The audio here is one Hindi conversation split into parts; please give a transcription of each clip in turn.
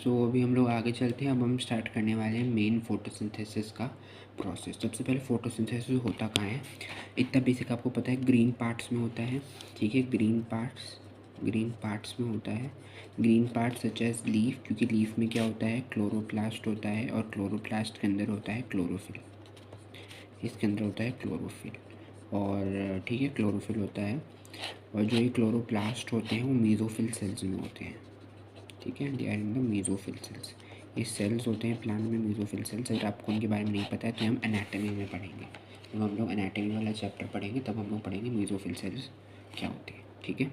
अभी हम लोग आगे चलते हैं। अब हम स्टार्ट करने वाले हैं मेन फोटोसिंथेसिस का प्रोसेस। सबसे पहले फोटोसिंथेसिस होता कहाँ है, इतना बेसिक आपको पता है, ग्रीन पार्ट्स में होता है। ठीक है, ग्रीन पार्ट्स में होता है। Green parts such as leaf, क्योंकि लीफ में क्या होता है, क्लोरोप्लास्ट होता है, और क्लोरोप्लास्ट के अंदर होता है क्लोरोफिल। इसके अंदर होता है क्लोरोफिल, और ठीक है, क्लोरोफिल होता है। और जो ये क्लोरोप्लास्ट होते हैं वो मीज़ोफिल सेल्स में होते हैं। ठीक है, they are in the mesophyll cells. ये सेल्स होते हैं प्लांट में, मीज़ोफिल सेल्स। अगर आपको उनके बारे में नहीं पता है तो हम एनाटॉमी में पढ़ेंगे। जब हम लोग एनाटॉमी वाला चैप्टर पढ़ेंगे तब हम लोग पढ़ेंगे मीज़ोफिल सेल्स क्या होते हैं। ठीक है,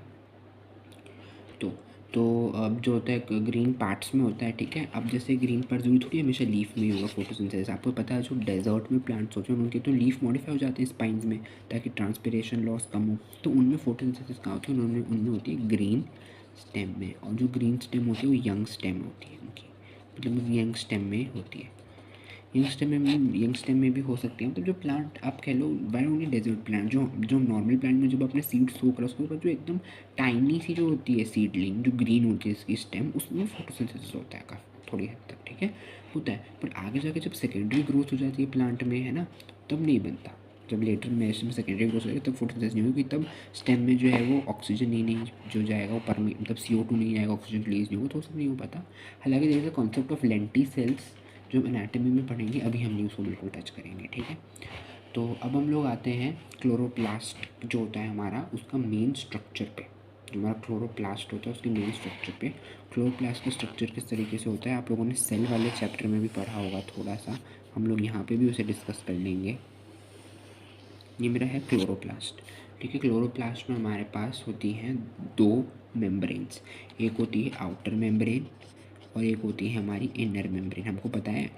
तो अब जो होता है ग्रीन पार्ट्स में होता है। ठीक है, अब जैसे ग्रीन पार्ट जरूरी थोड़ी हमेशा लीफ में ही होगा फोटोसिंथेसिस। आपको पता है जो डेजर्ट में प्लांट्स होते हैं उनके तो लीफ मॉडिफाई हो जाते हैं स्पाइन्स में, ताकि ट्रांसपिरेशन लॉस कम हो। तो उनमें फोटोसिंथेसिस कहाँ होती है, उनमें होती है ग्रीन स्टेम में। और जो ग्रीन स्टेम होती है वो यंग स्टेम होती है उनकी, मतलब यंग स्टेम में होती है। यंग स्टेम में भी हो सकती है। मतलब जो प्लांट आप कह लो, वाई ओनली डेजर्ट प्लांट, जो नॉर्मल प्लांट में जब अपने सीड सो कर उसके ऊपर जो एकदम टाइनी सी जो होती है सीडलिंग, जो ग्रीन होती है इसकी स्टेम, उसमें फोटोसिंथेसिस होता है काफ़ी थोड़ी हद तक। ठीक है, होता है। पर आगे जाके जब सेकेंडरी ग्रोथ हो जाती है प्लांट में, है ना, तब नहीं बनता। जब लेटर में सेकेंडरी ग्रोथ हो जाएगी तब फोटोसिंथेसिस नहीं होगी, तब स्टेम में जो है वो ऑक्सीजन ही नहीं जो जाएगा, वो मतलब CO2 नहीं जाएगा, ऑक्सीजन रिलीज नहीं होगा, तो वो सब नहीं हो पाता। हालांकि जैसे कॉन्सेप्ट ऑफ लेंटी सेल्स जो हम एनाटॉमी में पढ़ेंगे, अभी हम उसको बिल्कुल टच करेंगे। ठीक है, तो अब हम लोग आते हैं क्लोरोप्लास्ट जो होता है हमारा, उसका मेन स्ट्रक्चर पे। जो हमारा क्लोरोप्लास्ट होता है उसके मेन स्ट्रक्चर पे। क्लोरोप्लास्ट का स्ट्रक्चर किस तरीके से होता है आप लोगों ने सेल वाले चैप्टर में भी पढ़ा होगा थोड़ा सा, हम लोग यहाँ पे भी उसे डिस्कस कर लेंगे। ये मेरा है क्लोरोप्लास्ट। ठीक है, क्लोरोप्लास्ट में हमारे पास होती हैं दो मेम्ब्रेन्स। एक होती है आउटर मेम्ब्रेन और एक होती है हमारी इनर मेम्ब्रेन। हमको पता है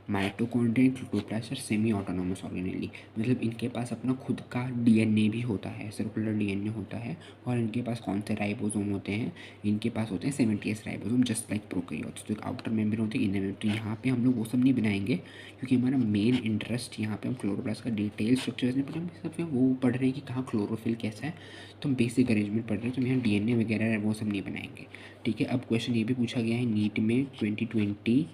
माइटोकॉन्ड्रिया, क्लोरोप्लास्ट और सेमी ऑटोनोमस ऑर्गेनेली, मतलब इनके पास अपना खुद का DNA भी होता है, सर्कुलर DNA होता है। और इनके पास कौन से राइबोसोम होते हैं, इनके पास होते हैं 70S ribosome, just like prokaryotes. तो एक आउटर मेम्ब्रेन होती है, इनर मेम्ब्रेन। तो यहाँ पे हम लोग वो सब नहीं बनाएंगे, क्योंकि हमारा मेन इंटरेस्ट यहाँ पे हम क्लोरोप्लास्ट का डिटेल स्ट्रक्चर नहीं पढ़ रहे, सब वो पढ़ रहे हैं कि कहाँ क्लोरोफिल कैसा है, तो हम बेसिक अरेंजमेंट पढ़ रहे हैं, तो यहाँ DNA वगैरह है वो सब नहीं बनाएंगे। ठीक है, अब क्वेश्चन ये भी पूछा गया है नीट में 2024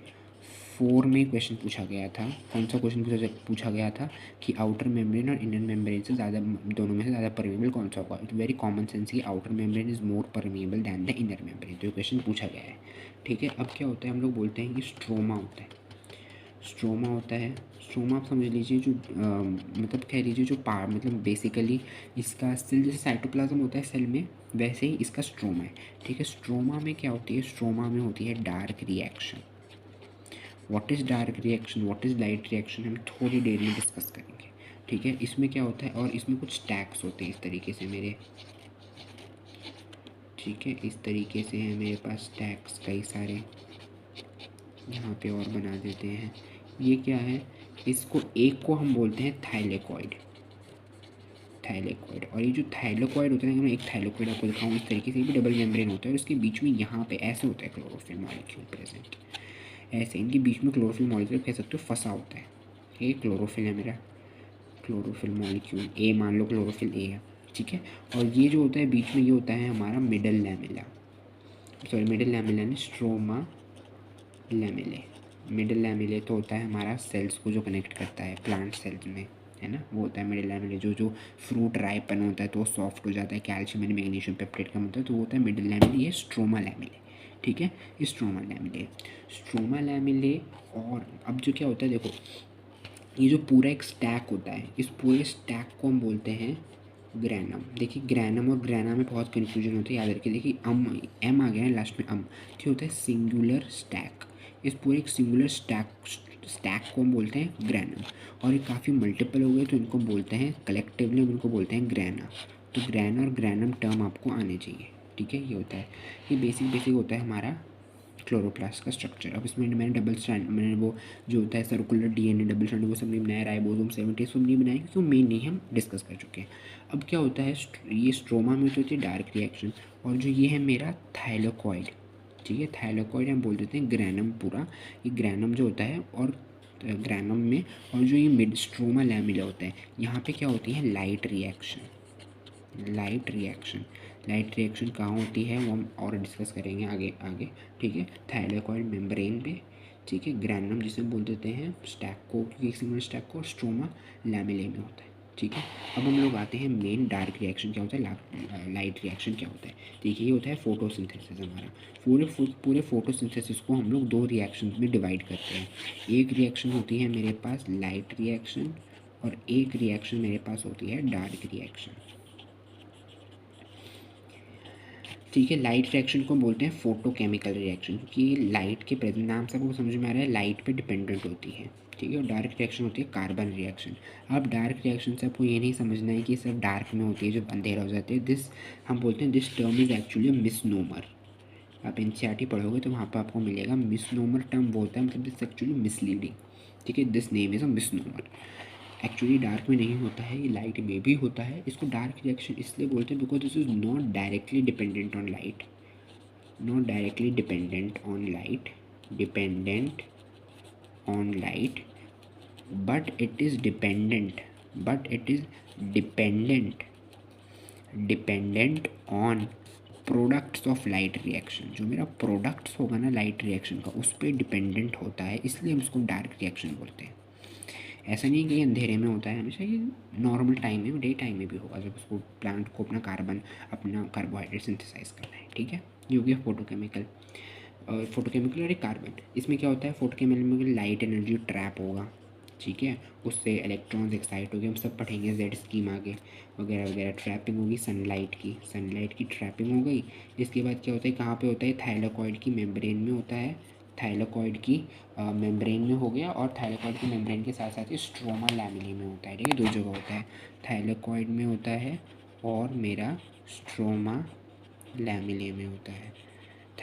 में क्वेश्चन पूछा गया था। कौन सा क्वेश्चन पूछा गया था कि आउटर मेम्ब्रेन और इनर मेम्ब्रेन से ज़्यादा, दोनों में से ज़्यादा परमेबल कौन सा होगा। इट वेरी कॉमन सेंस कि outer membrane is more permeable than the inner membrane. तो ये क्वेश्चन पूछा गया है। ठीक है, अब क्या होता है, हम लोग बोलते हैं कि स्ट्रोमा होता है। स्ट्रोमा होता है, स्ट्रोमा आप समझ लीजिए जो मतलब कह लीजिए जो मतलब बेसिकली इसका सेल जैसे साइटोप्लाज्म होता है सेल में, वैसे ही इसका स्ट्रोमा है। ठीक है, स्ट्रोमा में क्या होती है, स्ट्रोमा में होती है dark reaction. What is dark reaction, what is light reaction, हम थोड़ी देर में डिस्कस करेंगे। ठीक है, इसमें क्या होता है, और इसमें कुछ टैग्स होते हैं इस तरीके से मेरे। ठीक है, इस तरीके से है मेरे पास टैग्स कई सारे, यहाँ पे और बना देते हैं। ये क्या है, इसको एक को हम बोलते हैं थाइलेकॉइड। और ये जो थाइलेकॉइड होता है, मैं एक थाइलेकॉइड आपको दिखाऊँ, इस तरीके से भी डबल मेम्ब्रेन होता है, और इसके बीच में यहाँ पे ऐसे होता है क्लोरोफिल मॉलिक्यूल प्रेजेंट। ऐसे इनके बीच में क्लोरोफिल मॉलिक्यूल कह सकते हो फंसा होता है। ये क्लोरोफिल है मेरा, क्लोरोफिल मॉलिक्यूल ए, मान लो क्लोरोफिल ए है। ठीक है, और ये जो होता है बीच में, ये होता है हमारा middle lamella, sorry middle lamella नहीं, स्ट्रोमा लैमेले। मिडल लैमेले तो होता है हमारा सेल्स को जो कनेक्ट करता है प्लांट सेल्स में, है ना, वो होता है मिडल लैमेले। जो फ्रूट राइपन होता है तो वो सॉफ्ट हो जाता है, कैल्शियम एंड मैग्नीशियम पेप्टाइड कम होता है, तो वो होता है मिडल लैमेले। ये स्ट्रोमा लैमेले। ठीक है, ये स्ट्रोमा लैमेले, स्ट्रोमा लैमेले। और अब जो क्या होता है देखो, ये जो पूरा एक स्टैक होता है, इस पूरे स्टैक को हम बोलते हैं ग्रैनम। देखिए ग्रैनम और ग्रैना में बहुत कन्फ्यूजन होती है, याद रखिए। देखिए एम आ गया है लास्ट में, क्या होता है, सिंगुलर स्टैक। इस पूरे एक सिंगुलर स्टैक को हम बोलते हैं ग्रैनम। और ये काफ़ी मल्टीपल हो गए तो इनको बोलते हैं कलेक्टिवली, हम इनको बोलते हैं ग्रैना। तो ग्रैना और ग्रैनम टर्म आपको आने चाहिए। ठीक है, ये होता है, ये बेसिक होता है हमारा क्लोरोप्लास्ट का स्ट्रक्चर। अब इसमें मैंने डबल स्ट्रैंड, मैंने वो जो होता है सर्कुलर DNA डबल स्ट्रैंड, वो सब नहीं बनाया, राइबोसोम 70 सब नहीं बनाए, क्योंकि मेन नहीं हम डिस्कस कर चुके हैं। अब क्या होता है, ये स्ट्रोमा में होती है डार्क रिएक्शन। और जो ये है मेरा थाइलेकॉइड, ठीक है, थाइलेकॉइड हम बोल देते हैं ग्रैनम पूरा, ये ग्रैनम जो होता है। और ग्रैनम में, और जो ये मिड स्ट्रोमा लैमेला होता है, यहाँ पे क्या होती है लाइट रिएक्शन। लाइट रिएक्शन कहाँ होती है वो हम और डिस्कस करेंगे आगे आगे, ठीक है। थाइलाकॉइड मेम्ब्रेन पे, ठीक है। ग्रैनुलम जिसे बोल देते हैं स्टैक को, क्योंकि सिग्नल स्टैक को स्ट्रोमा लैमेले में होता है, ठीक है। अब हम लोग आते हैं मेन डार्क रिएक्शन क्या होता है, लाइट रिएक्शन क्या होता है। देखिए ये होता है फोटोसिंथेसिस हमारा। पूरे फोटोसिंथेसिस को हम लोग दो रिएक्शन में डिवाइड करते हैं। एक रिएक्शन होती है मेरे पास लाइट रिएक्शन और एक रिएक्शन मेरे पास होती है डार्क रिएक्शन, ठीक है। लाइट रिएक्शन को बोलते हैं फोटोकेमिकल रिएक्शन, क्योंकि लाइट के प्रेजेंट नाम से आपको समझ में आ रहा है लाइट पे डिपेंडेंट होती है, ठीक है। और डार्क रिएक्शन होती है कार्बन रिएक्शन। अब डार्क रिएक्शन से आपको ये नहीं समझना है कि सब डार्क में होती है, जो अंधेरा हो जाते हैं। दिस हम बोलते हैं this term is actually misnomer. आप एनसीईआरटी पढ़ोगे तो वहाँ पर आपको मिलेगा मिसनोमर टर्म वो होता है, मतलब दिस एक्चुअली मिसलीडिंग, ठीक है। This name is a misnomer. Actually dark में नहीं होता है, ये लाइट में भी होता है। इसको डार्क रिएक्शन इसलिए बोलते हैं because this is not directly dependent on light, not directly dependent on light, dependent on light, but it is dependent, but it is dependent dependent on products of light reaction. जो मेरा प्रोडक्ट्स होगा ना लाइट रिएक्शन का, उस पर डिपेंडेंट होता है, इसलिए हम उसको डार्क रिएक्शन बोलते हैं। ऐसा नहीं कि अंधेरे में होता है हमेशा, ये नॉर्मल टाइम में, डे टाइम में भी होगा जब उसको प्लांट को अपना कार्बोहाइड्रेट सिंथेसाइज करना है, ठीक है। ये हो गया फोटोकेमिकल। और फोटोकेमिकल और एक कार्बन, इसमें क्या होता है फोटोकेमिकल में लाइट एनर्जी ट्रैप होगा, ठीक है। उससे इलेक्ट्रॉन्स एक्साइट हो गए, हम सब पढ़ेंगे जेड स्कीम आगे वगैरह वगैरह। ट्रैपिंग होगी सनलाइट की ट्रैपिंग हो गई। इसके बाद क्या होता है, कहाँ पे होता है, थाइलाकॉइड की मेम्ब्रेन में होता है। थाइलाकॉइड की मेम्ब्रेन में हो गया, और थाइलाकॉइड की मेम्ब्रेन के साथ साथ ही स्ट्रोमा लैमिनी में होता है, ठीक है। दो जगह होता है, थाइलाकॉइड में होता है और मेरा स्ट्रोमा लैमिले में होता है।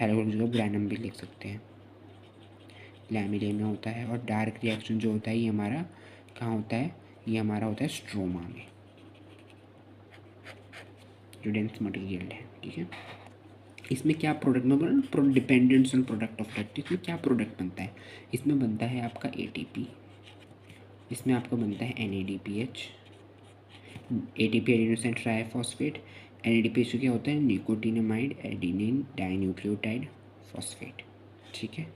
थाइलाकॉइड को ग्रैनम भी लिख सकते हैं, लैमिले में होता है। और डार्क रिएक्शन जो होता है ये हमारा कहाँ होता है, ये हमारा होता है स्ट्रोमा में, जो डेंस मटेरियल है, ठीक है। इसमें क्या प्रोडक्ट में बोला, dependence on product of light. इसमें क्या प्रोडक्ट बनता है, इसमें बनता है आपका ATP, इसमें आपका बनता है NADPH, ATP adenosine triphosphate. NADPH क्या होता है, निकोटिनामाइड एडिनिन डाइन्यूक्लियोटाइड फॉस्फेट, ठीक है।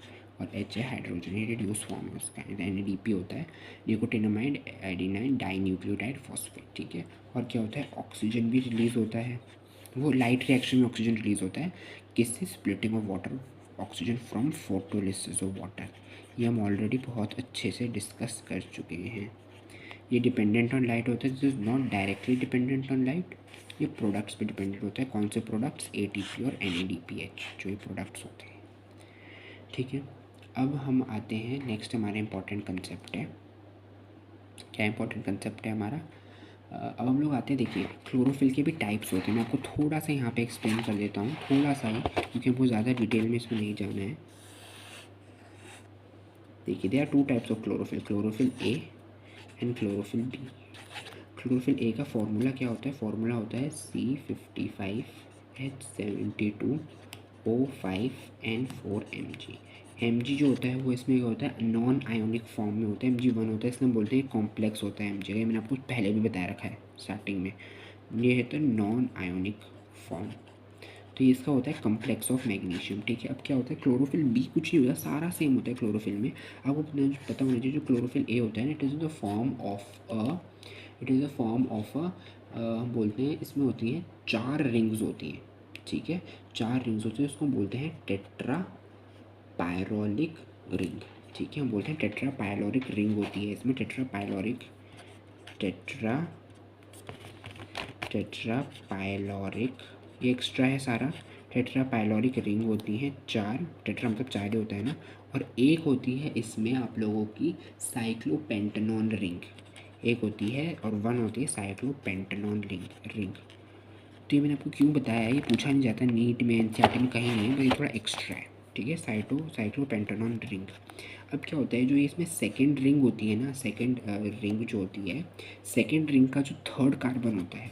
और H है हाइड्रोजन, ये रिड्यूस फॉर्म है उसका। NADP होता है निकोटिनामाइड एडिनाइन डाइन्यूक्लियोटाइड फॉस्फेट, ठीक है। और क्या होता है, ऑक्सीजन भी रिलीज़ होता है, वो लाइट रिएक्शन में ऑक्सीजन रिलीज़ होता है। किससे, splitting of water oxygen from photolysis of water. ये हम ऑलरेडी बहुत अच्छे से डिस्कस कर चुके हैं। ये डिपेंडेंट ऑन लाइट होता है, this is not directly dependent on light. ये प्रोडक्ट्स पे डिपेंडेंट होता है। कौन से प्रोडक्ट्स, ATP और NADPH, जो ये प्रोडक्ट्स होते हैं, ठीक है। अब हम आते हैं नेक्स्ट, हमारा इंपॉर्टेंट कंसेप्ट है। क्या इंपॉर्टेंट कंसेप्ट है हमारा, अब हम लोग आते हैं, देखिए क्लोरोफिल के भी टाइप्स होते हैं। मैं आपको थोड़ा सा यहाँ पे एक्सप्लेन कर देता हूँ, थोड़ा सा ही, क्योंकि हमको ज़्यादा डिटेल में इसमें नहीं जाना है। देखिए there are two types of chlorophyll, chlorophyll A and chlorophyll B। Chlorophyll A का फॉर्मूला क्या होता है, फॉर्मूला होता है C55H72O5N4Mg। Mg जो होता है वो इसमें क्या होता है, नॉन आयोनिक फॉर्म में होता है। Mg1 होता है, इसलिए हम बोलते हैं कॉम्प्लेक्स होता है Mg। ये मैंने आपको पहले भी बताया रखा है स्टार्टिंग में, ये है तो नॉन आयोनिक फॉर्म। तो ये इसका होता है कम्प्लेक्स ऑफ मैग्नीशियम, ठीक है। अब क्या होता है, क्लोरोफिल B कुछ नहीं होता, सारा सेम होता है क्लोरोफिल में। आपको पता होना चाहिए जो क्लोरोफिल A होता है ना, it is the form of a हम बोलते हैं, इसमें होती हैं 4 रिंग्स होती हैं, ठीक है। 4 रिंग्स होती हैं, उसको बोलते हैं टेट्रा पायरोलिक रिंग, ठीक है। हम बोलते हैं टेट्रा पायलोरिक रिंग होती है इसमें, टेट्रा पायलोरिक, ये एक्स्ट्रा है सारा। टेट्रा पायलोरिक रिंग होती हैं 4, टेट्रा मतलब 4 ही होता है ना। और एक होती है इसमें आप लोगों की साइक्लोपेंटेनॉन रिंग, एक होती है, और 1 होती है साइक्लोपेंटेनॉन रिंग। तो ये मैंने आपको क्यों बताया है, ये पूछा नहीं जाता नीट में, एनसीईआरटी में कहीं नहीं, बस ये थोड़ा एक्स्ट्रा है, ठीक है। Cyclopentanone ring. अब क्या होता है, जो इसमें सेकेंड रिंग होती है ना, सेकेंड रिंग जो होती है, सेकेंड रिंग का जो थर्ड कार्बन होता है,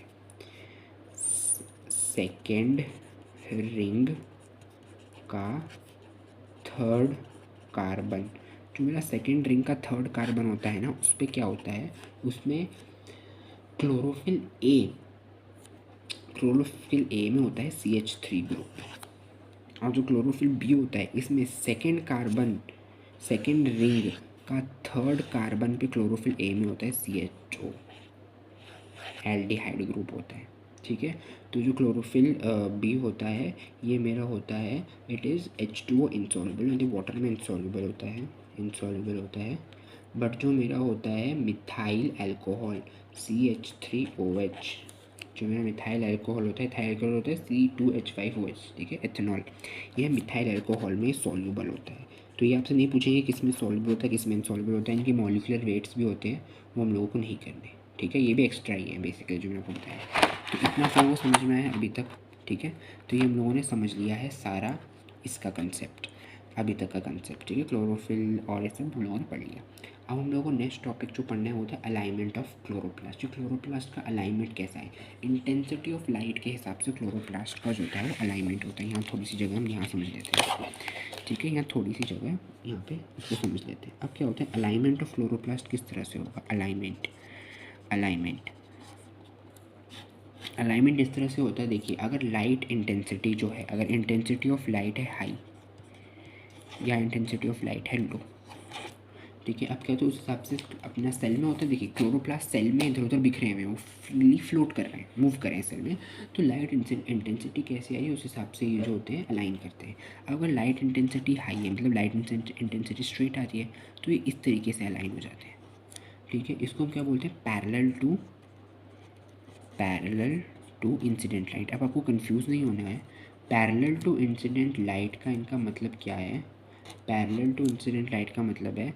सेकेंड रिंग का थर्ड कार्बन, जो मेरा सेकेंड रिंग का थर्ड कार्बन होता है ना, उस पर क्या होता है, उसमें क्लोरोफिल क्लोरोफिल ए में होता है CH3 ग्रुप, और जो क्लोरोफिल बी होता है इसमें सेकेंड रिंग का थर्ड कार्बन पे क्लोरोफिल ए में होता है CHO, एल्डिहाइड ग्रुप होता है। ठीक है, तो जो क्लोरोफिल बी होता है ये मेरा होता है, इट इज़ H2O इंसॉल्युबल, यानी वाटर में इंसॉल्युबल होता है। बट जो मेरा होता है मिथाइल अल्कोहल CH3OH, जो मेरा मिथाइल अल्कोहल होता है, C2H5OH, ठीक है, एथेनॉल, यह मिथाइल अल्कोहल में सॉल्युबल होता है। तो ये आपसे नहीं पूछेंगे किस में सॉल्युबल होता है, किस में इनसॉल्युबल होता है, इनके मॉलिक्यूलर वेट्स भी होते हैं, वो हम लोगों को नहीं करने। ठीक है, ये भी एक्स्ट्रा ही है बेसिकली जो मैंने आपको बताया। तो इतना आप लोगों को समझ में आया अभी तक। ठीक है, तो ये हम लोगों ने समझ लिया है सारा इसका कंसेप्ट, अभी तक का कंसेप्ट। ठीक है, क्लोरोफिल और ये सब हम लोगों ने पढ़ लिया। अब हम लोगों को नेक्स्ट टॉपिक जो पढ़ना है होता है अलाइनमेंट ऑफ क्लोरोप्लास्ट। जो क्लोरोप्लास्ट का अलाइनमेंट कैसा है, इंटेंसिटी ऑफ लाइट के हिसाब से क्लोरोप्लास्ट का जो होता है वो अलाइनमेंट होता है। यहाँ थोड़ी सी जगह हम यहाँ समझ लेते हैं। ठीक है, यहाँ थोड़ी सी जगह यहाँ पे इसको समझ लेते हैं। अब क्या होता है अलाइनमेंट ऑफ क्लोरोप्लास्ट किस तरह से होगा। अलाइनमेंट इस तरह से होता है, देखिए अगर लाइट इंटेंसिटी जो है, अगर इंटेंसिटी ऑफ लाइट है हाई या इंटेंसिटी ऑफ लाइट है लो, ठीक है, अब क्या तो उस हिसाब से अपना सेल में होता है, देखिए क्लोरोप्लास्ट सेल में इधर उधर बिखरे हुए हैं, वो फ्रीली फ्लोट कर रहे हैं, मूव कर रहे हैं सेल में, तो लाइट इंटेंसिटी कैसी आई उस हिसाब से ये जो होते हैं अलाइन करते हैं। अगर लाइट इंटेंसिटी हाई है, मतलब लाइट इंटेंसिटी स्ट्रेट आती है, तो ये इस तरीके से अलाइन हो जाते हैं। ठीक है, इसको हम क्या बोलते हैं, पैरेलल टू इंसिडेंट लाइट। अब आपको कंफ्यूज नहीं होना है, पैरेलल टू इंसिडेंट लाइट का इनका मतलब क्या है। पैरेलल टू इंसिडेंट लाइट का मतलब है,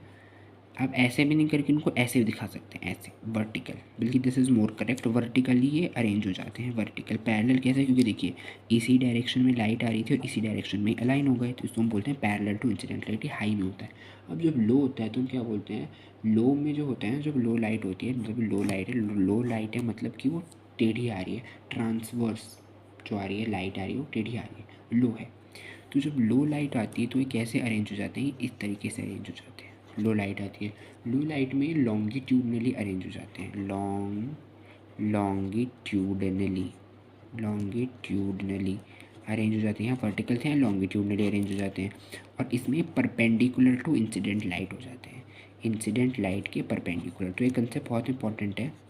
आप ऐसे भी नहीं करके इनको ऐसे भी दिखा सकते हैं, ऐसे वर्टिकल, बल्कि this is more correct, vertically ये अरेंज हो जाते हैं। वर्टिकल पैरेलल कैसे, क्योंकि देखिए इसी डायरेक्शन में लाइट आ रही थी और इसी डायरेक्शन में अलाइन हो गए, तो इसको हम बोलते हैं पैरेलल टू इंसिडेंट लाइट। ये हाई में होता है। अब जब लो होता है तो हम क्या बोलते हैं, लो में जो होता है, जब लो लाइट होती है, मतलब लो लाइट है मतलब कि वो टेढ़ी आ रही है, ट्रांसवर्स जो आ रही है लाइट आ रही है वो टेढ़ी आ रही है, लो है। तो जब लो लाइट आती है तो ये कैसे अरेंज हो जाते हैं, इस तरीके से अरेंज हो जाते हैं। लो लाइट आती है, लो लाइट में लॉन्गिट्यूडनली अरेंज हो जाते हैं, लॉन्गिट्यूडनली अरेंज हो जाते हैं। यहाँ वर्टिकल थे, लॉन्गिट्यूडनली अरेंज हो जाते हैं। और इसमें परपेंडिकुलर टू इंसिडेंट लाइट हो जाते हैं, इंसिडेंट लाइट के परपेंडिकुलर। तो ये कंसेप्ट बहुत इंपॉर्टेंट है।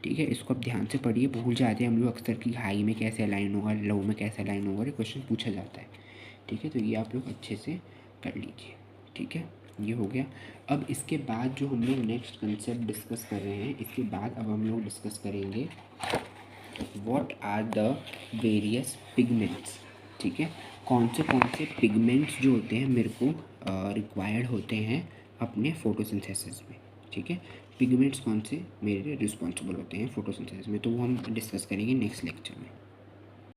ठीक है, इसको आप ध्यान से पढ़िए, भूल जाते हैं हम लोग अक्सर कि हाई में कैसे अलाइन होगा, लो में कैसे अलाइन होगा, ये क्वेश्चन पूछा जाता है। ठीक है, तो ये आप लोग अच्छे से कर लीजिए। ठीक है, ये हो गया। अब इसके बाद जो हम लोग नेक्स्ट कंसेप्ट डिस्कस कर रहे हैं, इसके बाद अब हम लोग डिस्कस करेंगे what are the various pigments. ठीक है, कौन से पिगमेंट्स जो होते हैं मेरे को रिक्वायर्ड होते हैं अपने फोटोसिंथेसिस में। ठीक है, पिगमेंट्स कौन से मेरे रिस्पॉन्सिबल होते हैं फोटोसिंथेसिस में, तो वो हम डिस्कस करेंगे नेक्स्ट लेक्चर में।